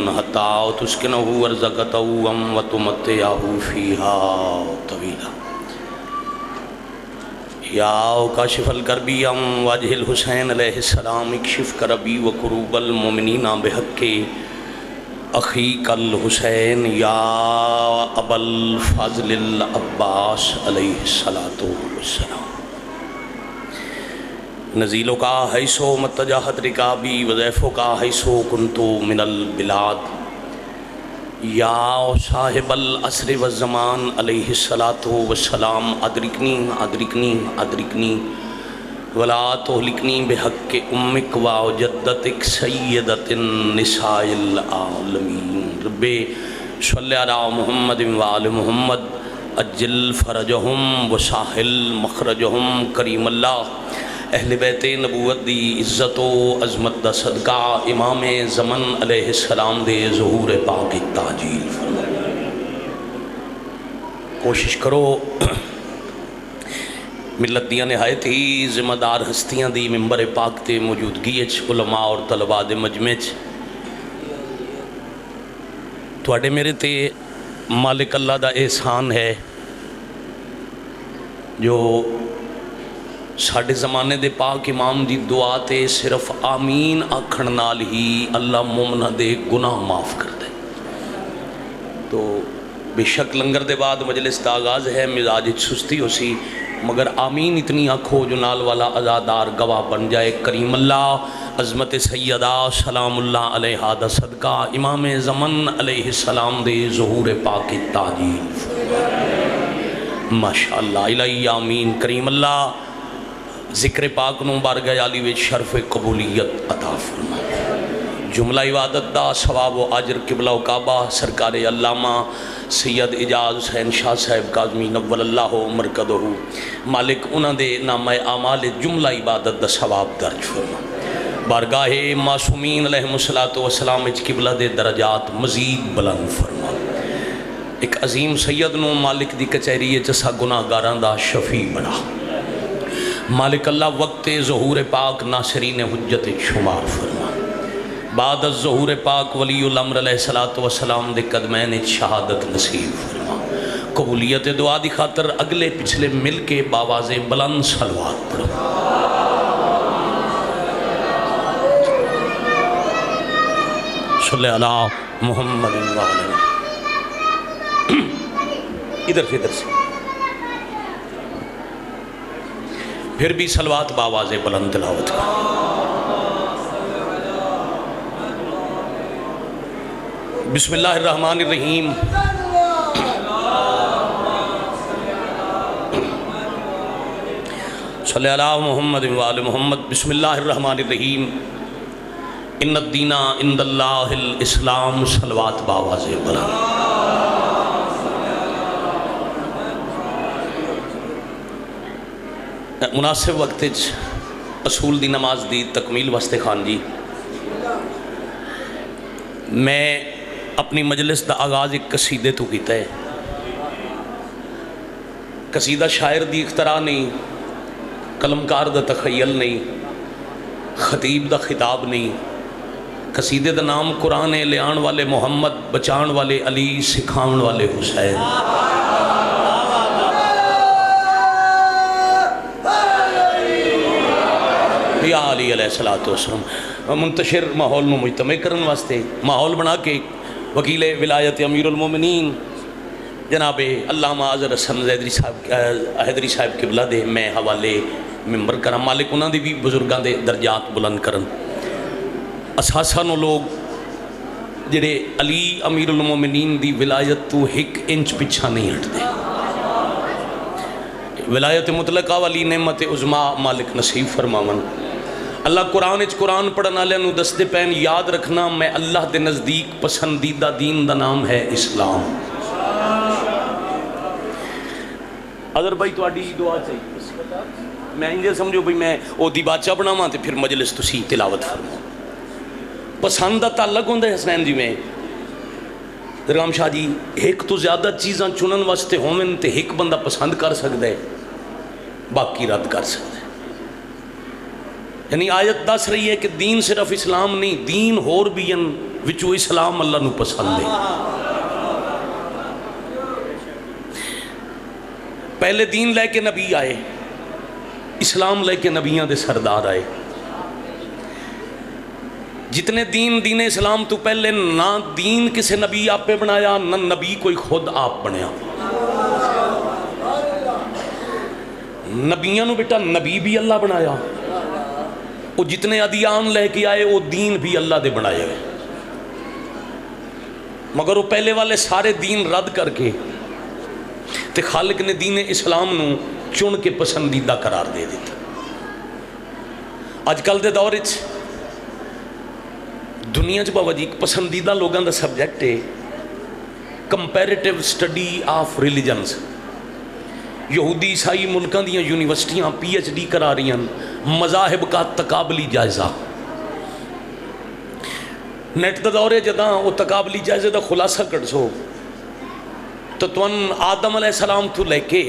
حتى تسكنه ورزقته وتمتعه فيها طويلا یا کاشف الکرب عن وجه الحسین علیہ السلام اکشف کربی و کروب المؤمنین بحق اخیک الحسین یا ابا الفضل العباس علیہ السلام نزیلو کا حیثو متجاہت رکابی وضیفو کا حیثو کنتو من البلاد یا صاحب العصر والزمان علیہ السلام ادرکنی ولا تہلکنی بحق امک و جدتک سیدت النساء العالمین رب صلی علی محمد و آل محمد اجل فرجہم وساحل مخرجہم کریم اللہ اہل بیت نبوت دی عزت و عظمت دا صدقہ امام زمن علیہ السلام دے ظہور پاک تعجیل فرمائے۔ کوشش کرو ملت دیاں نہایت ہی ذمہ دار ہستیاں دی ممبر پاک تے موجودگی علماء اور طلباء دے مجمع تواڈے میرے تے مالک اللہ دا احسان ہے جو ساڑھے زمانے دے پاک امام دی دعا تے صرف آمین آکھن نال ہی اللہ مومنہ دے گناہ معاف کر دے۔ تو بے شک لنگر دے بعد مجلس دا آغاز ہے، مزاج سستی ہو سی، مگر آمین اتنی آنکھو جو نال والا عزادار گواہ بن جائے۔ کریم اللہ عظمت سیدہ سلام اللہ علیہ دا صدقہ امام زمن علیہ السلام دے ظہور پاک تعجیل ماشاءاللہ الہی آمین۔ کریم اللہ ذکر پاک نو بارگاہ عالی وچ شرف قبولیت عطا فرما۔ جملہ عبادت دا ثواب و اجر قبلہ و کعبہ سرکار علامہ سید اجاز حسین شاہ صاحب کاظمی نور اللہ مرکدہ مالک انہاں دے نامہ اعمال جملہ عبادت دا ثواب درج فرما۔ بارگاہ معصومین علیہ السلام وچ قبلہ دے درجات مزید بلند فرما۔ ایک عظیم سید نو مالک دی کچہری چسا گناہ گاراں دا شفیع بنا۔ مالک اللہ وقت ظہور پاک ناصرین حجت شمار فرما۔ بعد از ظہور پاک ولی الامر علیہ السلام دے قدمین شہادت نصیب فرما۔ قبولیت دعا دی خاطر اگلے پچھلے مل کے باواز بلند صلوات پڑھو۔ صلی اللہ محمد و آلہ ادھر سے پھر بھی صلوات باواز بلند تلاوت کا۔ بسم اللہ الرحمن الرحیم۔ صلی اللہ محمد و آل محمد۔ بسم اللہ الرحمن الرحیم۔ ان الدین عند اللہ الاسلام۔ صلوات باواز بلند۔ مناسب وقت اصول دی نماز دی تکمیل واسطے خان جی میں اپنی مجلس دا آغاز ایک قصیدے تو کیتا ہے۔ قصیدہ شاعر دی اختراع نہیں، قلمکار دا تخیل نہیں، خطیب دا خطاب نہیں۔ قصیدے دا نام قرآن لیان والے محمد، بچان والے علی، سکھاون والے حسین۔ یا علی علیہ السلام منتشر ماحول میں مجتمع کرن واسطے ماحول بنا کے وکیل ولایت امیر المومنین جناب علامہ اظہر حسن حیدری صاحب قبلہ دے میں حوالے ممبر کرم مالک انہاں دی بھی بزرگاں دے درجات بلند کرن۔ اساساں نو لوگ جڑے علی امیر المومنین دی ولایت تو 1 انچ پچھا نہیں ہٹ دے۔ ولایت مطلقہ والی نعمت عظما مالک نصیب فرماون۔ اللہ قرآن پڑھن والے نو دستے پین یاد رکھنا میں اللہ دے نزدیک پسندیدہ دین دا نام ہے اسلام۔ اگر بھائی تواڈی دعا چاہیے میں انجے سمجھو بھائی میں او دی بادشاہ بناواں تے پھر مجلس تسی تلاوت فرماؤ۔ پسند دا تعلق ہوندا ہے حسنین جی میں درگام شاہ جی ایک تو زیادہ چیزاں چنن واسطے ہومن تے ایک بندہ پسند کر سکتا ہے باقی رد کر سکتا ہے۔ یعنی آیت دس رہی ہے کہ دین صرف اسلام نہیں، دین ہور بھی ہیں وچوں اسلام اللہ نو پسند ہے۔ پہلے دین لے کے نبی آئے، اسلام لے کے نبیاں دے سردار آئے۔ جتنے دین اسلام تو پہلے نہ دین کسے نبی آپ پہ بنایا، نہ نبی کوئی خود آپ بنیا۔ نبیاں نو بیٹا نبی بھی اللہ بنایا، وہ جتنے ادیان لے کے آئے وہ دین بھی اللہ دے بنائے ہوئے، مگر وہ پہلے والے سارے دین رد کر کے تے خالق نے دین اسلام نو چن کے پسندیدہ قرار دے دیتا۔ آج کل دے دور دنیا چ بابا جی پسندیدہ لوگوں دا سبجیکٹ ہے کمپیریٹیو سٹڈی آف ریلیجنز۔ یہودی عیسائی ملکوں دیا یونیورسٹیاں پی ایچ ڈی کرا رہی ہیں مذاہب کا تقابلی جائزہ۔ نیٹ دا دور ہے جداں وہ تقابلی جائزے دا خلاصہ کر سو تو تون آدم علیہ السلام تو لے کے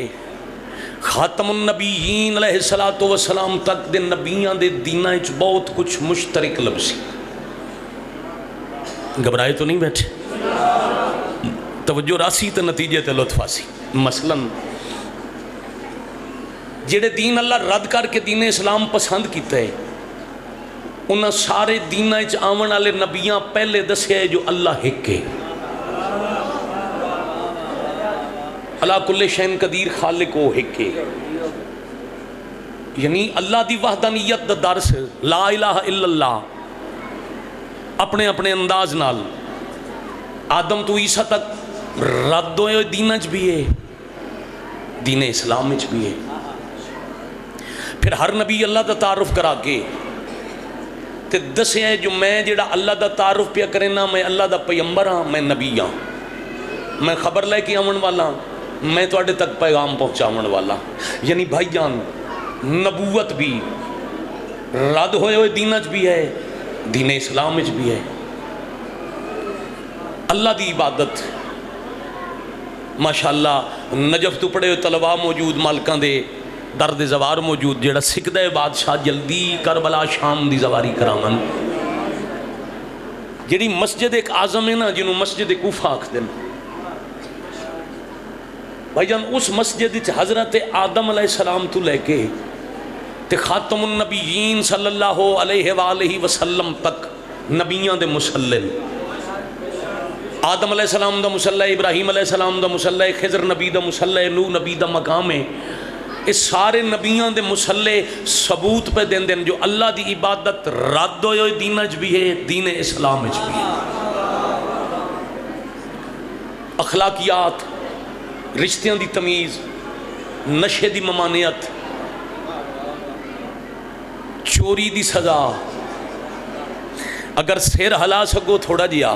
خاتم النبیین علیہ السلام تک دے نبیاں دے دینہ اچ بہت کچھ مشترک لبسی۔ گھبرائے تو نہیں بیٹھے، توجہ راسی تے نتیجے تے لطف آسی۔ مثلاً جڑے دین اللہ رد کر کے دین اسلام پسند کیتا ہے انہاں سارے دینہ اچ آون والے نبیاں پہلے دسیا ہے جو اللہ ایک ہے، اللہ کل شین قدیر خالق وہ ایک ہے، یعنی اللہ دی وحدانیت دا درس لا الہ الا اللہ اپنے اپنے انداز نال آدم تو عیسیٰ تک رد ہوئے دین اچ بھی ہے، دین اسلام اچ بھی ہے۔ پھر ہر نبی اللہ دا تعارف کرا کے تے دسے ہے جو میں جڑا اللہ دا تعارف پیا کرنا میں اللہ دا پیغمبر ہاں، میں نبی ہاں، میں خبر لے کے آون والا، میں تواڈے تک پیغام پہنچاون والا۔ یعنی بھائی جان نبوت بھی رد ہوئے دین اچ بھی ہے، دین اسلام اچ بھی ہے۔ اللہ دی عبادت ماشاءاللہ نجف تو پڑے ہوئے طلباء موجود، مالکاں دے درد زوار موجود، جیڑا سکدہ بادشاہ جلدی کربلا شام دی زواری کرامن، جیڑی مسجد ایک اعظم ہے نا جنہوں مسجد کوفہ آکھ دن، بھائی جان اس مسجد حضرت آدم علیہ السلام تو لے کے تے خاتم النبیین صلی اللہ علیہ وآلہ وسلم تک نبیاں دے مسلل، آدم علیہ السلام دا مسلح، ابراہیم علیہ السلام دا مسلح، خضر نبی دا مسلح، نوح نبی دا مقام ہے، اس سارے نبیاں دے مسلح ثبوت پہ دین دین جو اللہ دی عبادت رد ہوئے دین اچ بھی ہے، دین اسلام اچ بھی ہے۔ اخلاقیات، رشتیاں دی تمیز، نشے دی ممانعت، چوری دی سزا، اگر سیر ہلا سکو تھوڑا جیا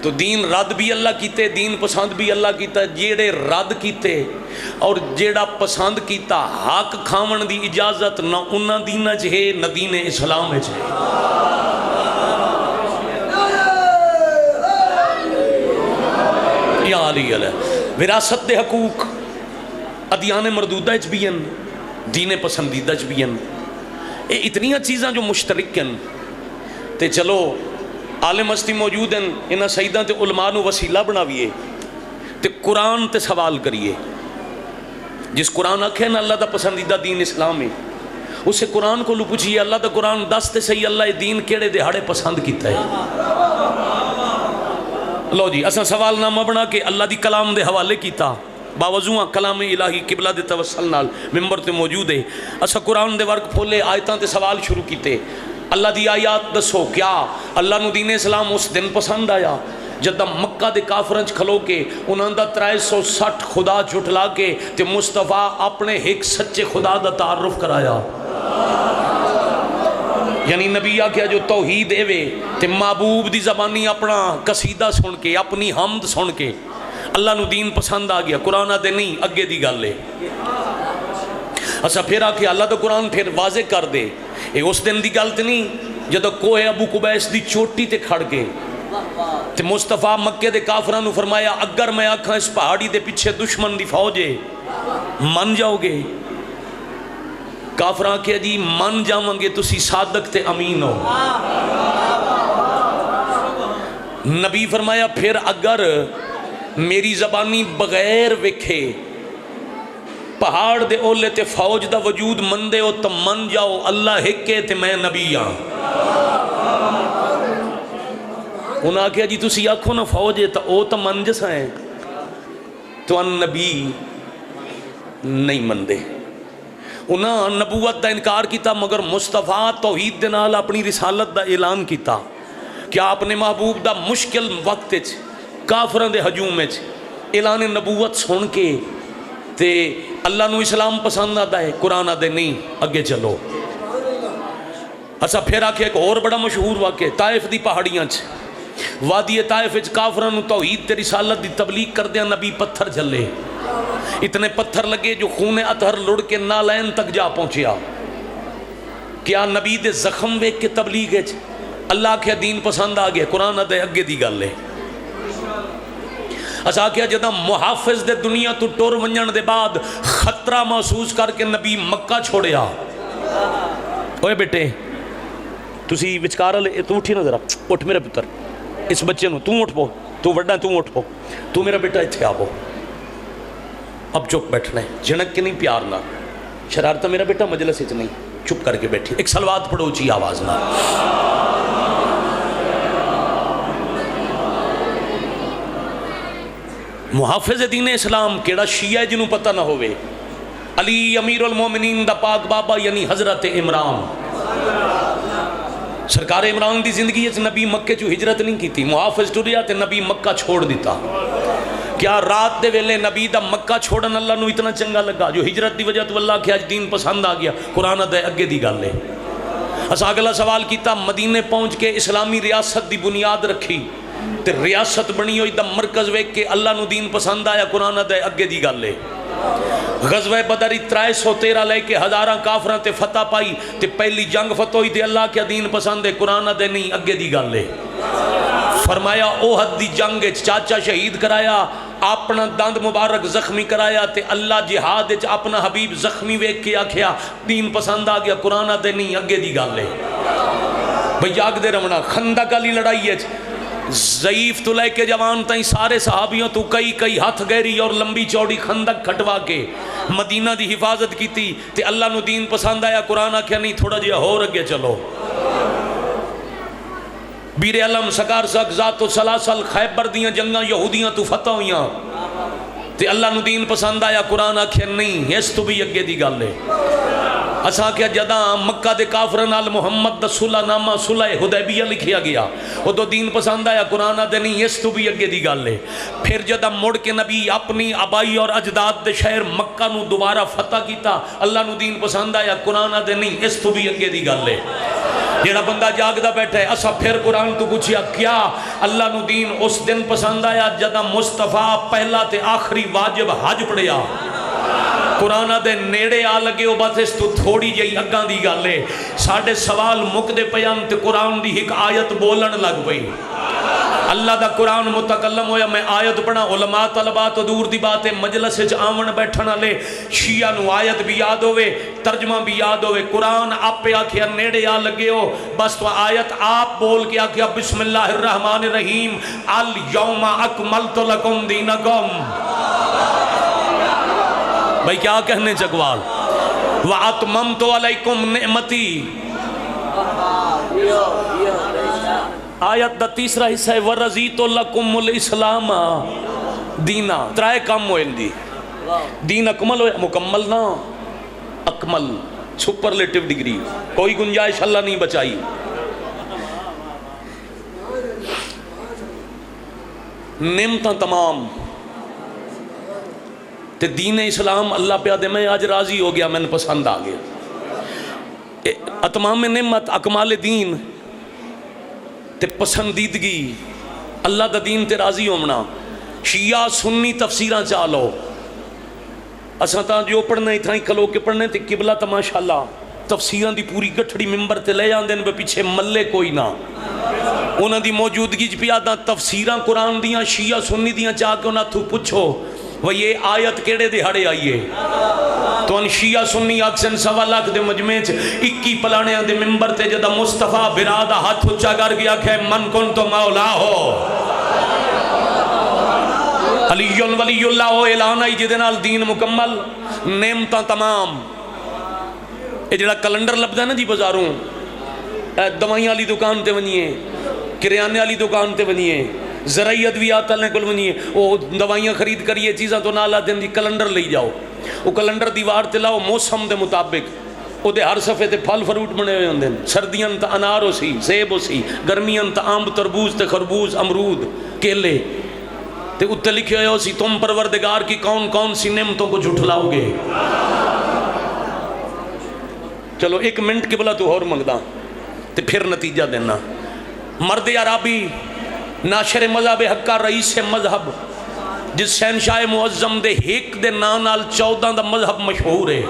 تو دین رد بھی اللہ کیتے، دین پسند بھی اللہ کیتا، جیڑے رد کیتے اور جیڑا پسند کیتا حق کھاون دی اجازت نہ انہاں دین اچ ہے نہ دین اسلام اچ ہے۔ یا علی علیہ وراثت دے حقوق ادیان مردودہ اچ بھی ہیں، دین پسندیدہ اچ بھی ہیں، اے اتنیاں چیزاں جو مشترک ہیں تے چلو عالم ہستی موجود ہیں انہاں سیداں تے علماء نو وسیلہ بناویے تے قرآن تے سوال کریے۔ جس قرآن آکھے نا اللہ دا پسندیدہ دین اسلام ہے اسے قرآن کو لو پوچھئے اللہ دا قرآن دس تے صحیح اللہ دین کیڑے دہاڑے پسند کیتا ہے۔ لو جی اساں سوال نامہ بنا کے اللہ دی کلام دے حوالے کیتا، باوضوعاں کلام الہی قبلہ دے توسل نال ممبر تے موجود ہے، اساں قرآن دے ورک پھولے آیتاں تے سوال شروع کیتے، اللہ دی آیات دسو کیا اللہ نو دین اسلام اس دن پسند آیا جدہ مکہ دے کافرنچ کھلو کے انہاں دا 360 خدا جھٹلا کے تے مصطفیٰ اپنے ایک سچے خدا دا تعارف کرایا۔ یعنی نبی آکھیا جو توحید ایوے تے محبوب دی زبانی اپنا قصیدہ سن کے اپنی حمد سن کے اللہ نو دین پسند آ گیا، قرآن دے نہیں اگے دی گل ہے۔ اسا پھر آکھیا اللہ دا قرآن پھر واضح کر دے، اے اس دن دی گل تے نہیں جدو کوہ ابو قبیس دی چوٹی تے کھڑ کے تے مصطفیٰ مکے دے کافرانو فرمایا اگر میں آکھاں اس پہاڑی دے پیچھے دشمن دی فوج ہے من جاؤ گے؟ کافران کہا جی من جاؤں گے تسی صادق تے امین ہو۔ نبی فرمایا پھر اگر میری زبانی بغیر ویکھے پہاڑ دے اولے تے فوج دا وجود مندے ہو تو من جاؤ اللہ ہکے تے میں نبی ہاں۔ انہاں کہا جی تسی آکھو نا فوج ہے تو او تو من جسا ہے تو ان نبی نہیں مندے۔ انہاں نبوت دا انکار کیتا مگر مصطفیٰ توحید دے نال اپنی رسالت دا اعلان کیتا کہ آپ نے محبوب دا مشکل وقت کافران دے ہجوم اعلان نبوت سن کے تے اللہ نو اسلام پسند آتا ہے، قرآن آدھے نہیں اگے چلو۔ اچھا پھر آکھے ایک اور بڑا مشہور واقع طائف دی پہاڑیاں وادی طائف کافران توحید تے رسالت دی تبلیغ کر دیا نبی پتھر جھلے، اتنے پتھر لگے جو خون اطہر لڑ کے نالین تک جا پہنچیا۔ کیا نبی دے زخم ویک کے تبلیغ ہے اللہ کے دین پسند آ گیا، قرآن دے اگے دی گل ہے۔ اسا کیا جدا محافظ دے دنیا تو ٹور ونجن دے بعد خطرہ محسوس کر کے نبی مکہ چھوڑیا۔ اوے بیٹے تسی وچکار لے تو اٹھی نا ذرا، اٹھ میرے پتر، اس بچے نو تو اٹھ پو، تو وڈا تو اٹھ پو، تو میرا بیٹا اتھے آبو، اب چپ بیٹھنا ہے، جھنک کے نہیں پیار نہ، شرارتہ میرا بیٹا مجلس اچ نہیں، چپ کر کے بیٹھی، ایک صلوات پڑھو اچھی آواز نہ۔ محافظ دین اسلام کیڑا شیعہ ہے جنہوں پتہ نہ ہوئے، علی امیر المومنین دا پاک بابا یعنی حضرت عمران۔ سرکار عمران دی زندگی ہے نبی مکہ چو ہجرت نہیں کی تھی، محافظ ٹریا تے نبی مکہ چھوڑ دیتا۔ کیا رات دے ویلے نبی دا مکہ چھوڑن اللہ نو اتنا چنگا لگا جو ہجرت دی وجہ تو اللہ کے آج دین پسند آ گیا، قرآن دے اگے دی گل ہے۔ اسا اگلا سوال کیتا مدینے پہنچ کے اسلامی ریاست دی بنیاد رکھی تے ریاست بنی ہوئی دا مرکز ویک کے اللہ نو دین پسند آیا، قرآن دے اگے دی گل ہے۔ غزوہ بدر 313 لے کے ہزاراں کافراں تے فتح پائی تے پہلی جنگ فتح ہوئی تے اللہ کے دین پسند ہے، قرآن دے نہیں اگے دی گل ہے۔ فرمایا احد دی جنگ چاچا شہید کرایا، اپنا دند مبارک زخمی کرایا تے اللہ جہاد وچ اپنا حبیب زخمی ویکھ کے آکھیا دین پسند آ گیا، قرآن دے نہیں اگے دی گل ہے۔ بھئی جاگ دے رہنا خندق والی لڑائی ہے، ضعیف تو لے کے جوان تائیں سارے صحابیوں تو کئی ہاتھ گہری اور لمبی چوڑی خندق کھٹوا کے مدینہ دی حفاظت کی تھی تے اللہ نو دین پسند آیا، قرآن آکھیا نہیں تھوڑا جہا ہو رگے چلو۔ بیر علم سکار سک ذات و سلاسل خیبر دیاں جنگاں یہودیاں تو فتح ہویاں تے اللہ نو دین پسند آیا، قرآن آکھیا نہیں اس تو بھی اگے دی گل ہے۔ اسا کیا جدا مکہ دے کافرن نال محمد دا صلح نامہ صلح حدیبیہ لکھیا گیا، وہ تو دین پسند آیا، قرآن دے نہیں اس تو بھی اگے دی گل ہے۔ پھر جدا مڑ کے نبی اپنی آبائی اور اجداد دے شہر مکہ نو دوبارہ فتح کیتا، اللہ نو دین پسند آیا، قرآن دے نہیں اس تو بھی اگے دی گل ہے۔ جیڑا بندہ جاگدا بیٹھا ہے اسا پھر قرآن تو پوچھیا کیا اللہ نو دین اس دن پسند آیا جدا مصطفیٰ پہلا تے آخری واجب حج پڑھیا، قرآن دے نیڑے آ لگے ہو بس اس تو تھوڑی جئی اگاں دی گل ہے۔ ساڑھے سوال مکدے پیان تے قرآن دی ایک آیت بولن لگ پئی، اللہ دا قرآن متکلم ہویا، میں آیت پڑھا، علماء طلباء تو دور دی بات ہے مجلس وچ آون بیٹھن لے شیعہ نو آیت بھی یاد ہوئے ترجمہ بھی یاد ہوئے، قرآن آپ پہ آکھیا نیڑے آ لگے ہو بس تو آیت آپ بول کے آکھیا بسم اللہ الرحمن الرحیم الیوم اکملت لکم دینکم۔ بھائی کیا کہنے چکوال وَأَتْمَمْتُ عَلَيْكُمْ نِعْمَتِي، آیت دا تیسرا حصہ ہے وَرَزِيتُ لَكُمُ الْإِسْلَامَ دِينَ، ترائے کام ہوئے دی دین اکمل ہوئے، مکمل نہ اکمل، سپرلیٹو ڈگری، کوئی گنجائش اللہ نہیں بچائی۔ نعمتاں تمام تے دین اسلام اللہ پہ آدھے میں آج راضی ہو گیا، میں نے پسند آ گیا۔ اتمام نعمت اکمال دین تے پسندیدگی اللہ دا دین تے راضی ہومنا۔ شیعہ سنی تفسیران چالو اساں تاں جو پڑھنے اتنا ہی کھلو کے پڑھنے تے قبلہ تا ماشاءاللہ تفسیران دی پوری گٹھڑی ممبر تے لے جاندے نے پیچھے ملے کوئی نہ، انہاں دی موجودگی چ پیادا تفسیراں قرآن دیاں شیعہ سنی دیاں چاہ کے انہاں تو پوچھو وہ یہ آیت کیڑے دہاڑے آئیے تو ان شیعہ سنی اکسن 1.25 لاکھ دے مجمع 21 پلانے دے ممبر تے جدا مصطفیٰ برادہ ہاتھ اچھا کر گیا کہ من کن تو مولا ہو علی ولی اللہ وہ اعلان آئی جہدے نال دین مکمل، نعمتاں تمام۔ یہ جڑا کیلنڈر لبدا ہے نا جی بازاروں، دوائیاں والی دکان تے ونیے، کریانے والی دکان تے ونیے، زرعی ادویات والے کول ونیے، وہ دوائیاں خرید کریے چیزاں تو نال آدھے دی کیلنڈر لئی جاؤ، وہ کیلنڈر دیوار تے لاؤ موسم دے مطابق، وہ دے ہر صفحے تے پھل فروٹ بنے ہوئے ہوندے، سردیاں تے انار ہو سی، سیب ہو سی، گرمیاں تے آم تربوز تے خربوز امرود کیلے، تے اتنے لکھے ہوئے ہو سی تم پروردگار کی کون کون سی نعمتوں کو جھٹلاؤ گے۔ چلو ایک منٹ قبلہ تو اور منگدا تے پھر نتیجہ دینا۔ مرد عربی ناشر مذہب حق کا رئیس مذہب، جس شہنشاہ معظم دے ایک دے نال 14 دا مذہب مشہور ہے،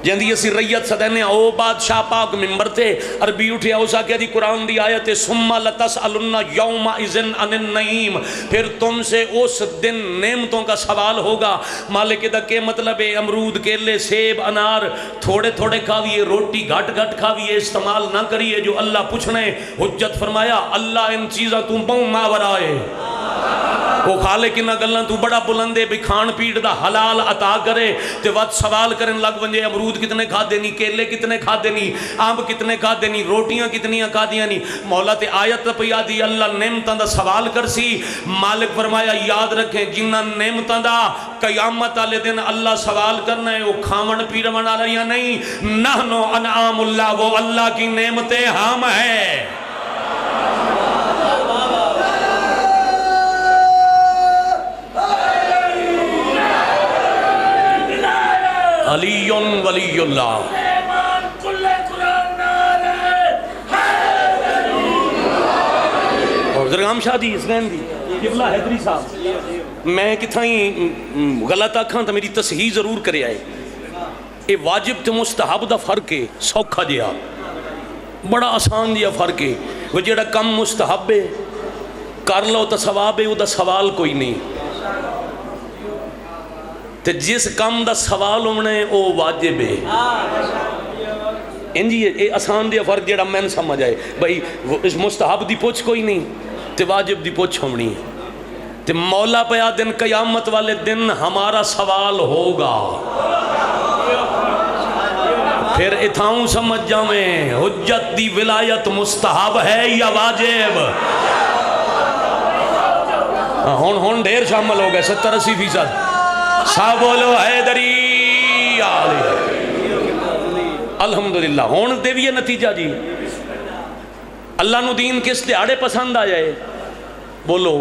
جندی اسی ریت صدینے او بادشاہ پاک ممبر تے عربی اٹھیا اسا کیا دی قرآن دی آیت ثم لتسألن یومئذ عن النعیم، پھر تم سے اس دن نعمتوں کا سوال ہوگا۔ مالک دا کے مطلب ہے امرود کیلے سیب انار تھوڑے تھوڑے کھاویے، روٹی گھٹ گھٹ کھاویے، استعمال نہ کریے جو اللہ پوچھنے۔ حجت فرمایا اللہ ان چیزاں تو بہوں ماورائے، وہ خالق انہاں گلاں تو بڑا بلندے بھی کھان پیٹ دا حلال عطا کرے تے وقت سوال کرن لگ ونجے امرود کتنے کھا دینی، کیلے کتنے کھا دینی، آمب کتنے کھا دینی، روٹیاں کتنی کھا دینی۔ مولا تے آیت پیا دی اللہ نعمتاں دا سوال کرسی۔ مالک فرمایا یاد رکھیں جنہاں نعمتاں دا قیامت والے دن اللہ سوال کرنا ہے وہ کھاون پیون والیاں نہیں، نحنو انعام اللہ، وہ اللہ کی نعمتیں ہم ہیں۔ علی ولی اللہ۔ اور درگام شاہ دی اسلام دی قبلہ حیدری صاحب، میں کتھائیں غلط آکھاں تو میری تصحیح ضرور کرے آئے۔ اے واجب تے مستحب دا فرق ہے، سوکھا جیا بڑا آسان جیا فرق ہے۔ وہ جڑا کم مستحب ہے کر لو تو ثواب ہے، وہ دا سوال کوئی نہیں، تے جس کام دا سوال ہونے او واجب ہے۔ انجی یہ آسان دیا فرق جڑا میں نے سمجھ آئے بھائی اس مستحب دی پوچھ کوئی نہیں تے واجب دی پوچھ ہونی، تے مولا پیا دن قیامت والے دن ہمارا سوال ہوگا۔ پھر اتھاؤں سمجھ جاویں حجت دی ولایت مستحب ہے یا واجب؟ ہون ڈھیر شامل ہو گئے 70-80%۔ صاحب بولو حیدری آلی الحمدللہ۔ ہون دے بھی یہ نتیجہ جی اللہ نو دین کس دیاڑے پسند آ جائے؟ بولو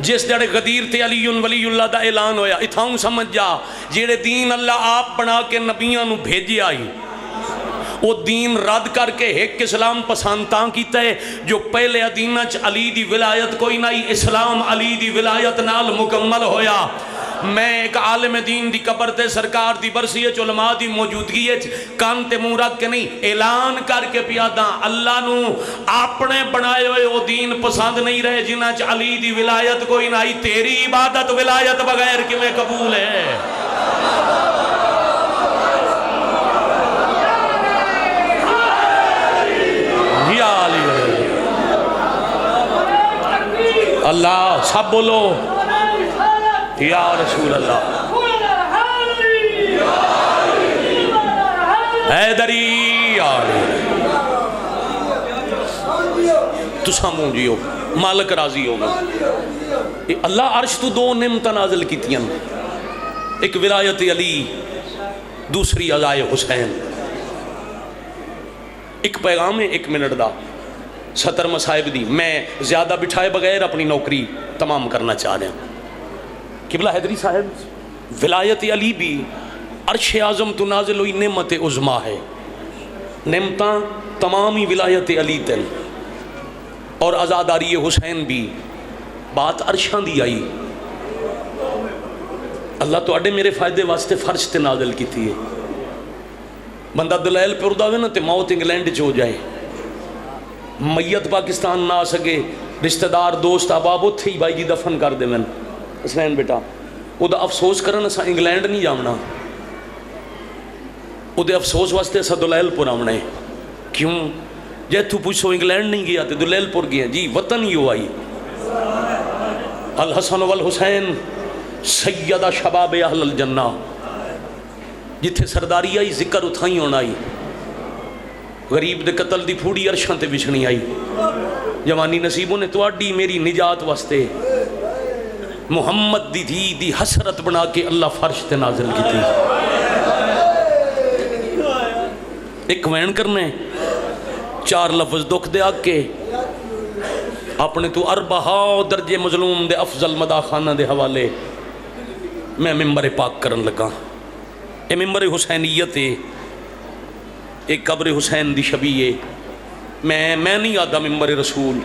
جس دیاڑے غدیر تے علی ولی اللہ دا اعلان ہویا، اتھاؤں سمجھ جا جیڑے دین اللہ آپ بنا کے نبیاں نو بھیجے آئی، وہ دین رد کر کے ایک اسلام پسند تاں کیتا ہے جو پہلے دینہ چ علی دی ولایت کوئی نہیں، اسلام علی دی ولایت نال مکمل ہویا۔ میں ایک عالم دین دی قبر تے سرکار دی برسی علماء دی موجودگی کان تے منہ رکھ کے نہیں اعلان کر کے پیادا اللہ نو اپنے بنائے ہوئے وہ دین پسند نہیں رہے جنہ چ علی دی ولایت کوئی نہیں، تیری عبادت ولایت بغیر کیویں قبول ہے؟ یا علی اللہ سب بولو یا رسول اللہ حیدری آلی تو ساموں جیو مالک راضی ہوگا۔ اللہ عرش تو دو نعمت نازل کیتیاں، ایک ولایت علی دوسری عزائے حسین۔ ایک پیغام ہے 1 منٹ دا 70 مصائب دی، میں زیادہ بٹھائے بغیر اپنی نوکری تمام کرنا چاہ رہے ہیں۔ قبلہ حیدری صاحب ولایت علی بھی عرش اعظم تو نازل ہوئی نعمت عظمیٰ ہے، نعمتاں تمامی ولایت علی تن اور عزاداری حسین بھی بات عرشاں دی آئی۔ اللہ تو اڈے میرے فائدے واسطے فرش تے نازل کی تھی، بندہ دلائل پہ ارداوے نا تے موت انگلینڈ چ ہو جائے، میت پاکستان نہ آ سکے، رشتہ دار دوست احباب اتھے ہی بھائی جی دفن کر دے میں اسلین بیٹا وہ دا افسوس کرن اسا انگلینڈ نہیں جامنا، وہ دے افسوس واسطے اسا دلائل پور آمنا ہے۔ کیوں جے تو پوچھو انگلینڈ نہیں گیا تے دلائل پور گیا جی وطن ہی ہو آئی۔ الحسن والحسین سیدہ شباب اہل الجنہ، جتھے سرداری آئی ذکر اتھائی ہونا آئی، غریب دے قتل دی پھوڑی عرشاں تے بچھنی آئی، جوانی نصیبوں نے تواڈی میری نجات واسطے محمد دی دھی دی حسرت بنا کے اللہ فرش تے نازل کی تھی۔ ایک وین کرنے چار لفظ دکھ دے آگ کے اپنے تو اربہا درجے مظلوم دے افضل مداح خانہ دے حوالے میں ممبر پاک کرن لگا۔ اے ممبر حسینیت ہے، ایک قبر حسین دی شبیہ، میں نہیں آدھا ممبر رسول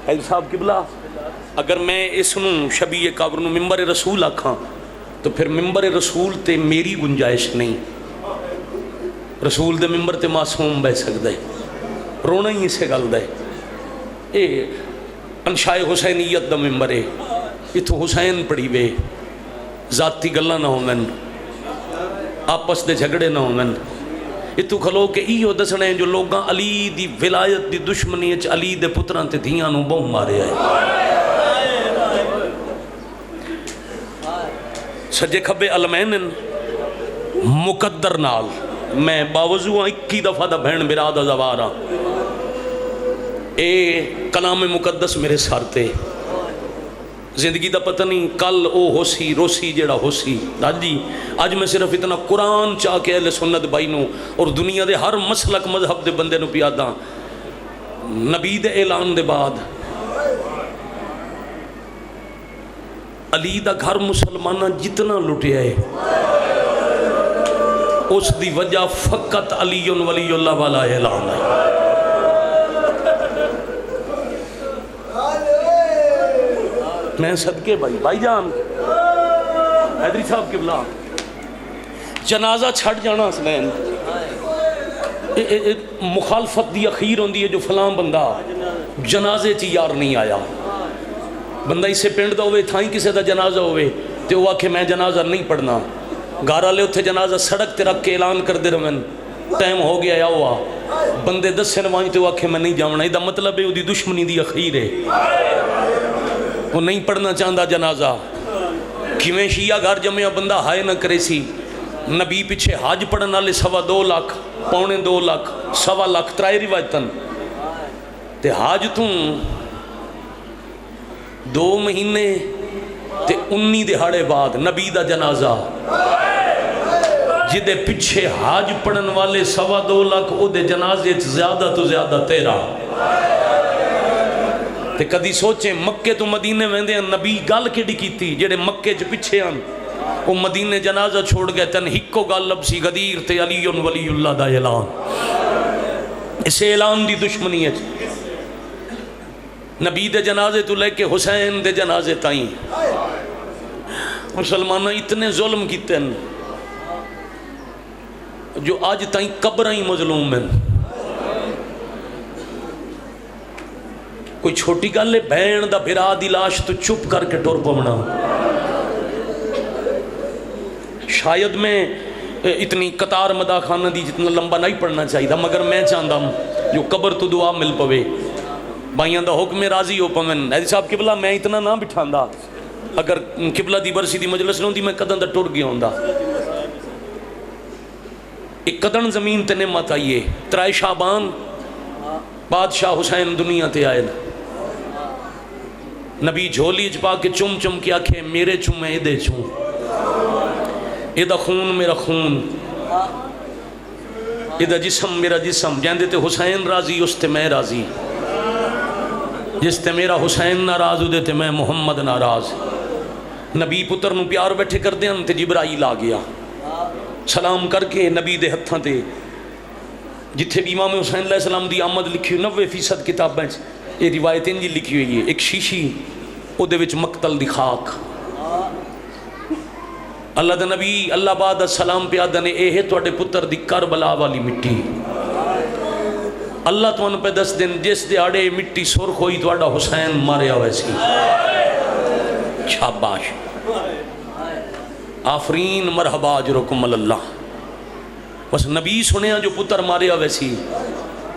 حیدر صاحب قبلہ، اگر میں اس نو شبیہ قبر نو ممبر رسول آکھاں تو پھر ممبر رسول تے میری گنجائش نہیں، رسول دے ممبر تے معصوم بہ سکدا ہے، رونا ہی اسے گل دے۔ اے انشاء حسینیت دا ممبر ہے، اتھو حسین پڑھی وے، ذاتی گلاں نہ ہومن، آپس دے جھگڑے نہ ہومن، اتو کھلو کہ ایہو دسنے جو لوگاں علی دی ولایت دی دشمنی اچ علی دے پتراں تے دھیاں نو بہم مارے آئے۔ سجے کھبے علمین مقدر نال میں باوضو 21 دفعہ دا بہن براد ازوارا، اے کلام مقدس میرے سار تے، زندگی دا پتہ نہیں کل او ہو سی روسی جیڑا ہو سی داجی، آج میں صرف اتنا قرآن چاہ کے اہل سنت بائی نو اور دنیا دے ہر مسلک مذہب دے بندے نو پیادا، نبی دے اعلان دے بعد علی دا گھر مسلمانہ جتنا لٹیا ہے اس دی وجہ فقط علی ولی اللہ والا اعلان ہے۔ میں صدقے بھائی جان حیدری صاحب قبلہ جنازہ چھڑ جانا اسلین مخالفت دی اخیر ہوندی ہے جو فلاں بندہ جنازے چی یار نہیں آیا، بندہ اسے پینڈ دا ہوئے تھائیں کسے دا جنازہ ہوئے تے وہ آکھے میں جنازہ نہیں پڑھنا، گارہ لے اتھے جنازہ سڑک تے رکھ کے اعلان کر دے رمن ٹائم ہو گیا یا ہوا، بندے 10 سے نوائیں تے وہ آکھے میں نہیں جاؤنا، یہ دا مطلب ہے وہ دی دشمنی دی اخیر ہے، وہ نہیں پڑھنا چاہندہ جنازہ۔ کیویں شیعہ گھر جمعہ بندہ ہائے نہ کرے سی، نبی پیچھے حاج پڑھنا لے 2.25 لاکھ، 2.25 لاکھ، 1.25 لاکھ ترائے روایتاً تے حاج توں 2 مہینے تے 19 دہاڑے بعد نبی دا جنازہ جدے پیچھے حاج پڑھن والے 2.25 لاکھ او دے جنازے زیادہ تو زیادہ 13۔ تے کدی سوچیں مکے تو مدینے ویندے ہیں نبی گل کیڑی کیتی جڑے مکے چ پیچھے ہیں وہ مدینے جنازہ چھوڑ گئے تن ہکو گل لبسی غدیر تے علی ولی اللہ دا اعلان، اسے اعلان دی دشمنی ہے۔ نبی دے جنازے تو لے کے حسین دے جنازے تائیں مسلمانہ اتنے ظلم کیتے ہیں جو آج تائیں قبریں مظلوم ہیں۔ کوئی چھوٹی گل ہے بہن دا بھرا دی لاش تو چپ کر کے ٹور پونا، شاید میں اتنی قطار مداح خانہ دی جتنا لمبا نہیں پڑھنا چاہیے تھا، مگر میں چاہتا ہوں جو قبر تو دعا مل پوے بھائیاں دا حکم راضی ہو پوین۔ حیدر صاحب قبلہ میں اتنا نہ بٹھاندا، اگر قبلہ دی برسی دی مجلس نہ ہوندی میں قدم دا ٹر گیا ہوندا۔ ایک قدم زمین تے نعمت آئیے 3 شعبان بادشاہ حسین دنیا تے آئے، نبی جھولی چپا کے چم چم کے آکھے میرے چم میں دے چم، ایدہ خون میرا خون، ایدہ جسم میرا جسم، جاندے تے حسین راضی اس تے میں راضی، جس تے میرا حسین ناراض ہو دے تے میں محمد ناراض۔ نبی پتر نو پیار بیٹھے کر دیں تے جبرائیل آ گیا، سلام کر کے نبی دے ہتھاں تے جتھے بھی امام حسین علیہ السلام دی آمد لکھی 90% کتابیں یہ روایتیں جی لکھی ہوئی ہے، ایک شیشی او دے وچ مقتل دی خاک، اللہ دا نبی اللہ بعد السلام پیادہ نے اے ہے توڑے پتر دی کربلا والی مٹی، اللہ تو ان پہ 10 دن جس دے آڑے مٹی سرخ ہوئی توڑا حسین ماریا ویسی، شاباش آفرین مرحبا اجرکم اللہ۔ بس نبی سنیا جو پتر ماریا ویسی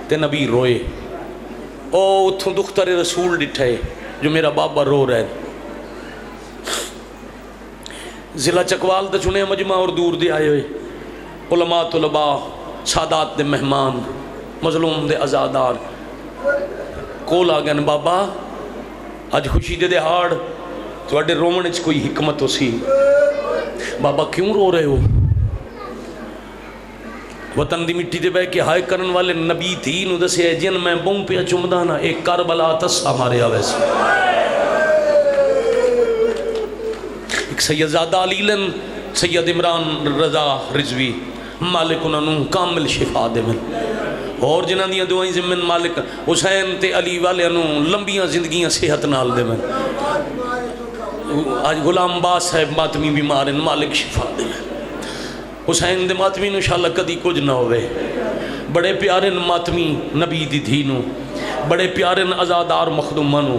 تے نبی روئے، او اتھوں دختر رسول ڈٹھے جو میرا بابا رو رہے، ضلع چکوال دے چنے مجمع اور دور دے آئے ہوئے علماء طلباء سادات دے مہمان مظلوم دے آزادار کول آ گئے بابا اج خوشی دے دہاڑ تواڈے رومن وچ کوئی حکمت ہو سی بابا کیوں رو رہے ہو وطن دی مٹی دے بہ کے ہائے کرن والے نبی تھی نو دسے جن میں بوں پہ چمدا نا ایک کربلا تسا ماریا ویسے ایک سید زادہ علیلن سید عمران رضا رضوی مالک انہوں کامل شفا دے من اور جنہاں دیاں دعائیں زمین مالک حسین تے علی والے انہوں لمبیاں زندگیاں صحت نال دے من آج غلام باز صاحب ماتمی بیمار ہیں مالک شفا دے من حسین دے ماتمی نو انشاءاللہ کدی کچھ نہ ہوئے بڑے پیارے ماتمی نبی دی دھینو بڑے پیارے ازادار مخدومانو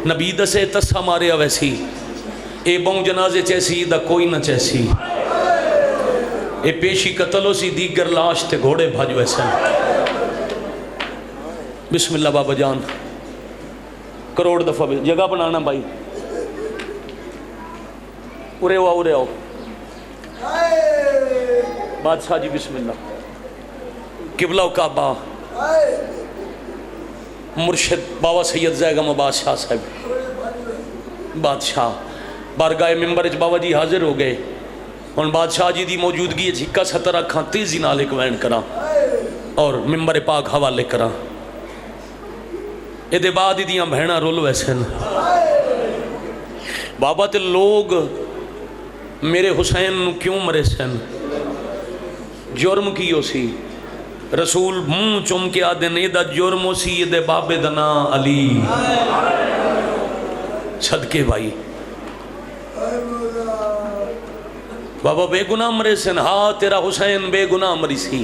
نبی دسے تسا ماریا ویسی اے بوں جنازے چیسی دا کوئی نہ چیسی اے پیشی قتلو سی دیگر لاش تے گھوڑے بھاج ویسے بسم اللہ بابا جان کروڑ دفعہ جگہ بنانا بھائی اورے آؤ بادشاہ جی بسم اللہ قبلہ و کعبہ مرشد بابا سید زیگم بادشاہ صاحب بادشاہ بارگاہ ممبر اچ بابا جی حاضر ہو گئے ان بادشاہ جی دی موجودگی اچ ہکا ستر اکھاں تیزی نال ایک وین کرا اور ممبر پاک حوالے کرا اے دے بعد دیاں بہناں رول ویسن بابا تے لوگ میرے حسین نو کیوں مرے سن جرم کیو سی رسول منہ چم کے آدھن اے دا جرم ہو سی اے دے بابے دنا علی صدقے بھائی بابا بے گناہ مرے سن ہاں تیرا حسین بے گناہ مری سی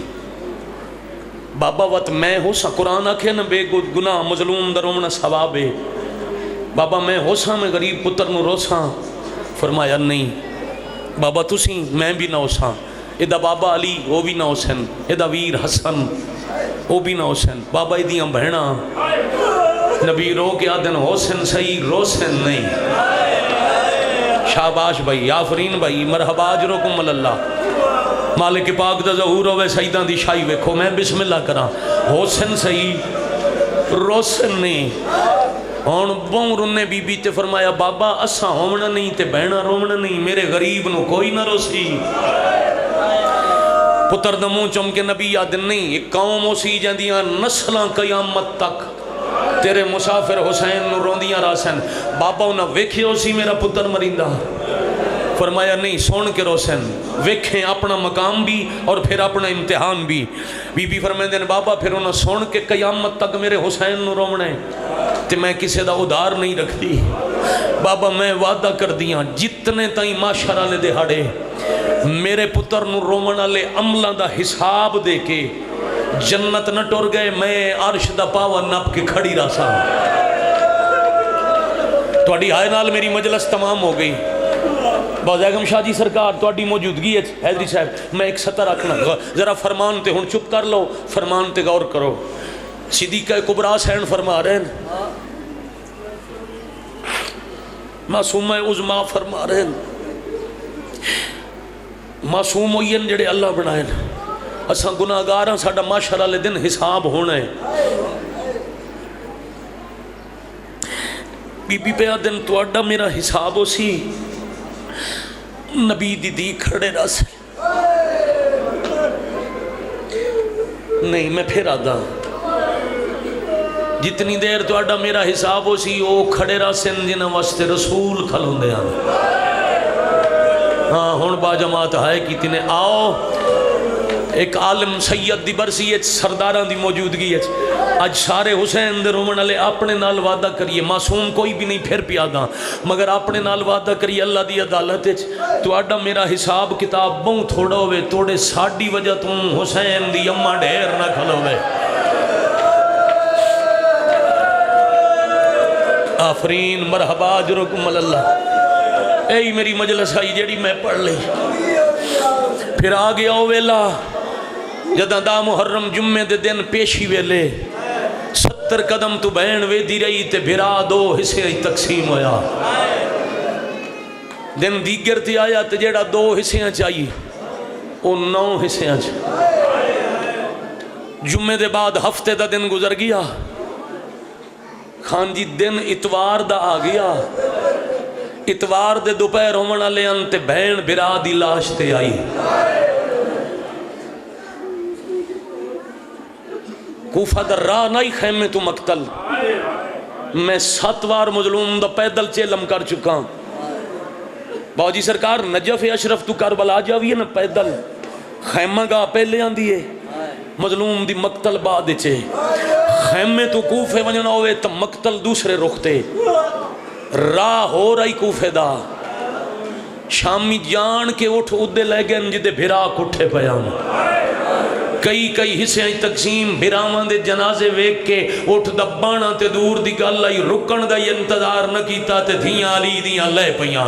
بابا وقت میں ہو سا قرآن آکھے نا بے گناہ مظلوم درومنا ثوابے بابا میں ہو سا میں غریب پتر نو رو سا فرمایا نہیں بابا تسی میں بھی نہ ہو سا ادا بابا علی وہ بھی نہ ہو سن ادا ویر حسن وہ بھی نہ ہو سن بابا ایدیاں بہنا نبی رو کے آدن ہو سن صحیح رو سن نہیں شاباش بھائی آفرین بھائی مرحبا اجرکم اللہ مالک پاک دا ظہور ہوئے سیدان دی شاہی ویکھو میں بسم اللہ کرا ہو سن صحیح رو سن نہیں اور بہن رننے بی بی تے فرمایا بابا اسا ہومنا نہیں تے بہنا رومنا نہیں میرے غریب نو کوئی نہ رو سی پتر دموں چم کے نبی آدن نہیں ایک قوم ہو سی جاندیاں نسلاں قیامت تک تیرے مسافر حسین نو روندیاں راسن بابا انہا ویکھے ہو سی میرا پتر مریندہ فرمایا نہیں سون کے روسن ویکھیں اپنا مقام بھی اور پھر اپنا امتحان بھی بی بی فرمائیں دین بابا پھر انہا سون کے قیامت تک میرے حسین نو رومنے تے میں کسے دا ادار نہیں رکھ دی بابا میں وعدہ کر دیاں جتنے تائیں معاشرہ لے دہاڑے میرے پتر نو رومنہ لے عملہ دا حساب دے کے جنت نہ ٹور گئے میں عرش دا پاوا نپ کے کھڑی رہا سا توڑی آئے نال میری مجلس تمام ہو گئی بازیگم شاہ جی سرکار توڑی موجودگی ہے حیدری صاحب میں ایک سطر رکھنا ذرا فرمان تے ہن چپ کر لو فرمان تے غور کرو صدیقہ کبریٰ سین فرما رہے ہیں معصومہ عظمیٰ فرما رہے ہیں معصوم ہوئی ہیں جڑے اللہ بنائے اساں گناہگار ہاں ساڈا معاشرہ لے دن حساب ہونا ہے بی بی پہ دن توڑا میرا حساب ہو سی نبی دی کھڑے رہا سے نہیں میں پھر آدھا جتنی دیر توڑا میرا حساب ہو سی وہ کھڑے رہا سے جنہ واسطے رسول کھلوں دے ہاں ہون با جماعت ہے کی تینے آؤ ایک عالم سید دی برسی ہے سرداران دی موجودگی ہے آج سارے حسین دے رومن علیہ اپنے نال وعدہ کریے معصوم کوئی بھی نہیں پھر پیادا مگر اپنے نال وعدہ کریے اللہ دی عدالت ہے تو آڈا میرا حساب کتاب بہوں تھوڑا ہوئے توڑے ساڑھی وجہ تم حسین دی اممہ ڈھیر نہ کھلو ہوئے آفرین مرحبا اجرکم اللہ اے میری مجلس آئی جیڑی میں پڑھ لی پھر آگے آؤ ویلا جدہ دا محرم جمعے دے دن پیشی ویلے 70 قدم تو بہن وے دی رہی تے بھرا دو حصے تقسیم ہویا دن دیگر تے آیا تے جیڑا 2 حصیاں چاہیے وہ 9 حصیاں چ جمعے دے بعد ہفتے دا دن گزر گیا خان جی دن اتوار دا آ گیا اتوار دے دوپہر ہومن والے ان تے بہن برا دی لاش تے آئی کوفہ دا راہ نہیں خیمے تو مقتل میں 7 بار مظلوم دا پیدل چیلم کر چکا باجی سرکار نجف اشرف تو کربلا جاوی ہے نا پیدل خیمہ گاہ پہلے آن دیئے مظلوم دی مقتل بعد چے خیمے تو کوفے ونجنا ہوئے تو مقتل دوسرے رختے راہ ہو رہی کوفے دا شامی جان کے اٹھ ادھے لے گئے جدے بھرا کٹھے پیام کئی حصے تقسیم بھراواں دے جنازے ویک کے اٹھ دبانا تے دور دی گل آئی رکن دا انتظار نہ کیتا تے دھیاں علی دیاں لے پیاں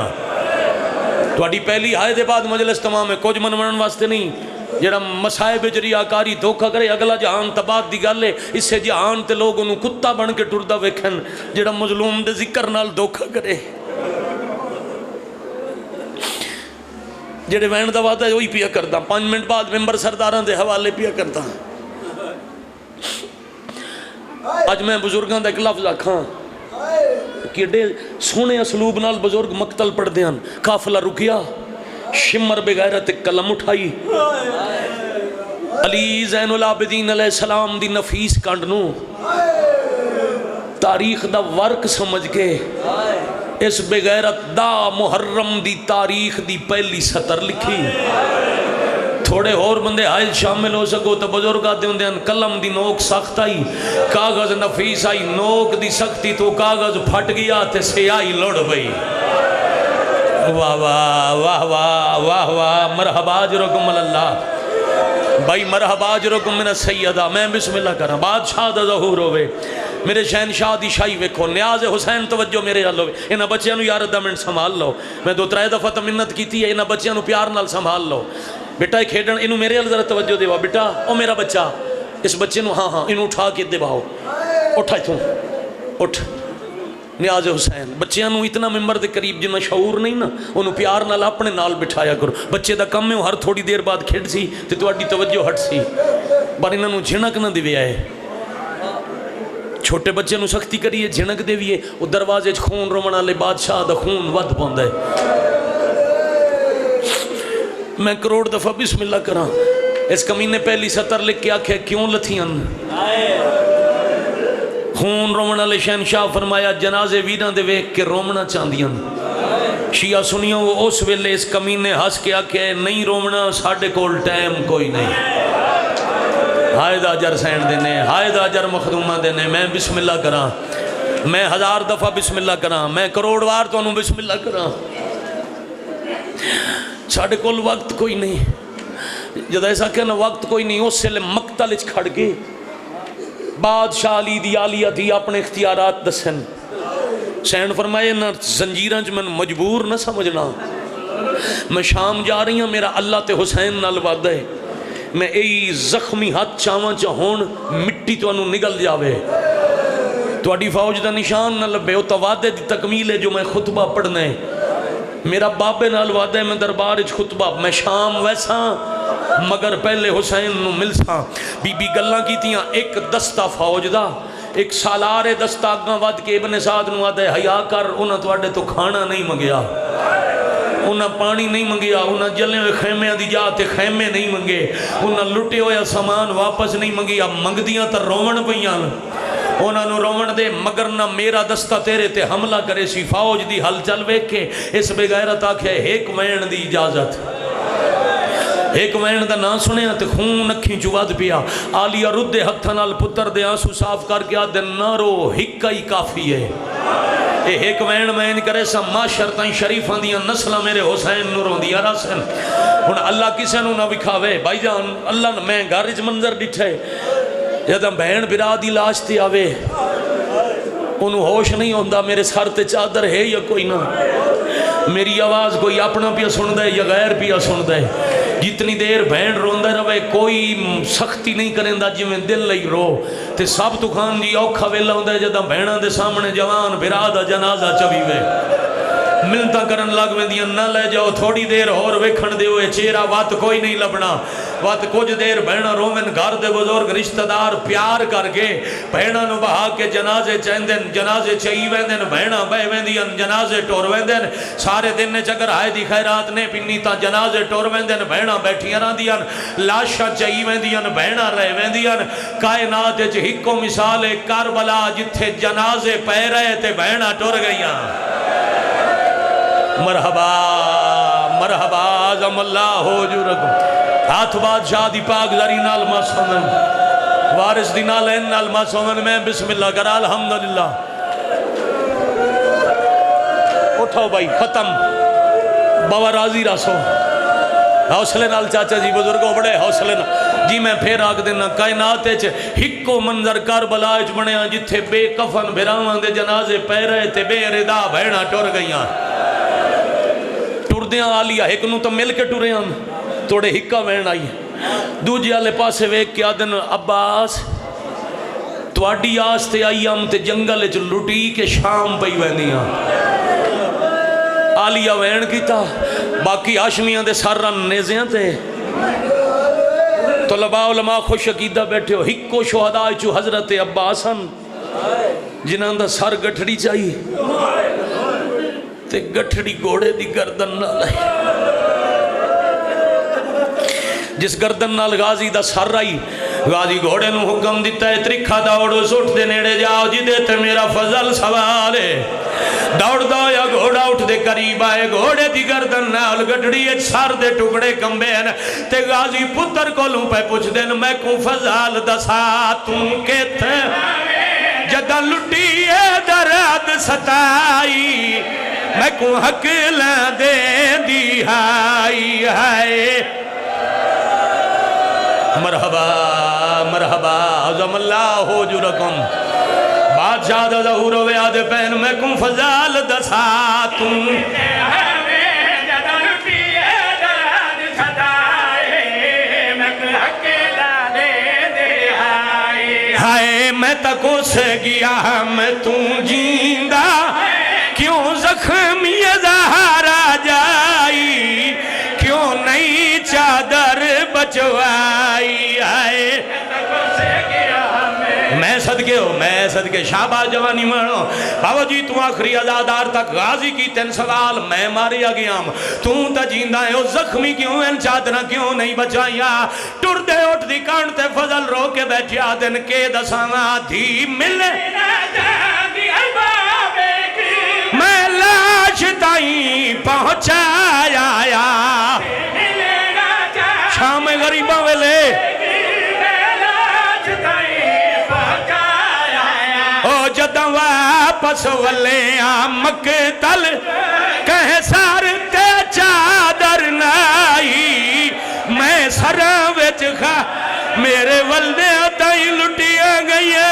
تواڈی پہلی ہائے دے بعد مجلس تمام ہے کچھ منون واسطے نہیں جڑا مسائب ریاکاری دھوکا کرے اگلا جہان تباد دی گل ہے اس سے جہان تے لوگ انہوں کتا بن کے ٹردا ویکھن جڑا مظلوم دے ذکر نال دھوکا کرے جڑے وین دا وعدہ ہے وہی پیا کردا 5 منٹ بعد ممبر سرداراں دے حوالے پیا کردا اج میں بزرگاں دا ایک لفظ آکھاں کیڑے سونے اسلوب نال بزرگ مقتل پڑھ دیاں قافلہ رکیا شمر بغیرت قلم اٹھائی علی زین العابدین علیہ السلام دی نفیس کانڈنو تاریخ دا ورک سمجھ کے اس بغیرت دا محرم دی تاریخ دی پہلی سطر لکھی تھوڑے اور بندے حائل شامل ہو سکو تو بزرگ آتے ہوں دیان قلم دی نوک سخت آئی کاغذ نفیس آئی نوک دی سختی تو کاغذ پھٹ گیا تے سیاہی لڑ گئی واہ واہ واہ واہ واہ واہ مرحبا اجرکم اللہ بھائی مرحبا اجرکم من السیدہ میں بسم اللہ کرا بادشاہ دا ظہور ہوئے میرے شہنشاہ دی شاہی ویکھو نیاز حسین توجہ میرے حال ہوئے انہاں بچیاں نو یار دا منٹ سنبھال لو میں 2-3 دفعہ تو منت کیتی ہے انہاں بچیاں نو پیار نال سنبھال لو بیٹا کھیڈن انہوں میرے حال ذرا توجہ دے با بیٹا او میرا بچہ اس بچے نو ہاں انہوں اٹھا کے دے باؤ اٹھا تھوں اٹھ نیاز حسین بچیاں نو اتنا ممبر دے قریب جنہ شعور نہیں نا انہوں پیار نال اپنے نال بٹھایا کرو بچے دا کم میں ہر تھوڑی دیر بعد کھیڑ سی تے تو اڈی توجہ ہٹ سی بار انہوں نو جھنک نہ دے آئے چھوٹے بچے نو سختی کریے جھنک دے ویے وہ دروازے خون رومنا لے بادشاہ دا خون ود پوندا ہے میں کروڑ دفعہ بسم اللہ کراں اس کمینے پہلی سطر لکھ کے آکھے کیوں لتھیاں خون رومنا لے شہنشاہ فرمایا جنازے ویران دے ویک کے رومنا چاندیاں شیعہ سنیوں وہ اس ویلے اس کمینے ہس کے آکھے نہیں رومنا ساڑھے کول ٹائم کوئی نہیں ہائے دا اجر سین دینے ہائے دا اجر مخدومہ دینے میں بسم اللہ کراں میں 1000 دفعہ بسم اللہ کراں میں کروڑ وار تو انہوں بسم اللہ کراں ساڑھے کول وقت کوئی نہیں جد ایسا کہنا وقت کوئی نہیں اس سے لے مقتل اچ کھڑ کے بادشاہ علی دی آلیہ تھی اپنے اختیارات دسن سین فرمائے نہ زنجیران جو میں مجبور نہ سمجھنا میں شام جا رہی ہوں میرا اللہ تے حسین نال وعدہ ہے میں ای زخمی ہاتھ چاواں چاہون مٹی تو انہوں نگل جاوے تو اڈی فوج دا نشان نہ لبے او تو وعدے دی تکمیل ہے جو میں خطبہ پڑھنے میرا بابے نال وعدہ ہے میں دربار اچ خطبہ میں شام ویسا مگر پہلے حسین نو ملسا بی بی گلاں کیتیاں ایک دستہ فوج دا ایک سالار دستہ آگاں ود کے ابن سعد نو آدھے حیا کر انہاں تواڈے تو کھانا نہیں منگیا انہاں پانی نہیں منگیا انہاں جلے ہوئے خیمے دی جاتے خیمے نہیں منگے انہاں لٹے ہویا سامان واپس نہیں منگیا منگدیاں تا رومن پیاں انہاں نو رومن دے مگر نہ میرا دستہ تیرے تے حملہ کرے سی فوج دی حل چل ویکھے اس بے غیرت آکھے ایک وین دی اجازت ایک وین دا نا سنے تے خون اکھیں چواد پیا آلیہ ردے ہتھا نال پتر دے آنسو صاف کر کے آدھے نہ رو ہکا ہی کافی ہے ایک وین میں کرے سا معاشر تائیں شریفاں دیاں نسلہ میرے حسین نوروں دیا راسن انہاں اللہ کسے نو نہ بکھاوے بھائی جان اللہ میں گارج منظر ڈٹھے جدہ بہن برا دی لاش تے آوے انہوں ہوش نہیں ہوندہ میرے سر تے چادر ہے یا کوئی نہ میری آواز کوئی اپنا پیا سن دے یا غیر پیا سن دے جتنی دیر بہن روندہ روے کوئی سختی نہیں کریں دا جی میں دل لئی رو تے سب تو خان جی اوکھا ویلا ہوندہ جدہ بہنہ دے سامنے جوان برا دا جنازہ چوی وے ملتا کرن لگ ویندیاں نہ لے جاؤ تھوڑی دیر اور ویکھن دیو اے چہرہ وات کوئی نہیں لبنا وات کچھ دیر بہنا رومن گھر دے بزرگ رشتہ دار پیار کر کے بہنا نو بہا کے جنازے چیندن جنازے چاہی ویندن بہنا بہ ویندیاں جنازے ٹور ویندن سارے دن نے چکر آئے دی خیرات نے پنی تا جنازے ٹور ویندن بہنا بیٹھیاں رہ دیاں لاشا چاہی ویندیاں بہنا رہ ویندیاں کائنات چ ہکو مثال کربلا جتھے جنازے پہ رہے تے بہنا ٹور گئیاں مرحبا مرحبا عظم اللہ ہو جو رکھو ہاتھ بادشاہ دی پاک ذری نال مسومن وارث دی نالین نال مسومن میں بسم اللہ کرا الحمدللہ اٹھو بھائی ختم بابا راضی راسو حوصلے نال چاچا جی بزرگوں بڑے حوصلے نال جی میں پھر آگ دینا کائنات ہکو منظر کربلا بنے جتھے بے کفن بھراوان دے جنازے پہ رہے تے بے ردا بہنا ٹور گئیاں ٹردیاں آلیا ایک نو تو مل کے ٹوریاں توڑے ہکا وین آئی دوجی آلے پاسے ویک کیا دن عباس تواڈی آستے آئی ہم تے جنگل چ لٹی کے شام پئی ویندیاں آلیا وین کیتا باقی ہاشمیاں دے سارن نیزیاں تے طلباء علماء خوش عقیدہ بیٹھے ہو ہکو شہداء چو حضرت عباسن جنہاں دا سر گٹھڑی چاہیے تے گٹھڑی گھوڑے دی گردن نہ لائی جس گردن نال غازی دا سر آئی غازی گھوڑے نو حکم دیتا ہے ترکھا دوڑو سوٹ دے نیڑے جاؤ جی دیتے میرا فضل سوال ہے دوڑ دو یا گھوڑا اٹھ دے قریب آئے گھوڑے دی گردن نال گٹڑی ایک سار دے ٹکڑے کمبے ہیں تے غازی پتر کو لوں پہ پوچھ دین میں کو فضل دسا تم کے تھے جدہ لٹی درد ستائی میں کو حق دے دی ہائی ہائے مرحبا مرحبا عظم اللہ ہو جو رکم بادشاہ دا ظہور و یاد پہن میں کم فضال دسا تم ہائے میں تکو سے گیا میں تم جیندہ کیوں زخمی زہارا جائی کیوں نئی چادر بچوائی آئے میں صدقے شاباش جوانی مانو بابا جی تو آخری ازادار تک غازی کی تین سوال میں ماریا گیا تو تا جیندہ ہے زخمی کیوں ان چادرہ کیوں نہیں بچائیا ٹر دے اٹھ دی کانتے فضل رو کے بیٹھیا دن کے دسانا دھی ملے میں لاش تائیں پہنچایا شام غریبہ ویلے او جدہ واپس ولیاں مقتل کہہ سار تے چادر نائی میں سرہ وچ خواہ میرے ولدے تائیں لٹیا گیا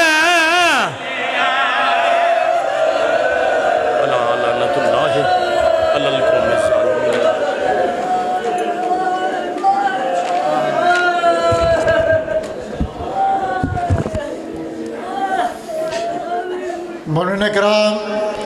مولانا کرام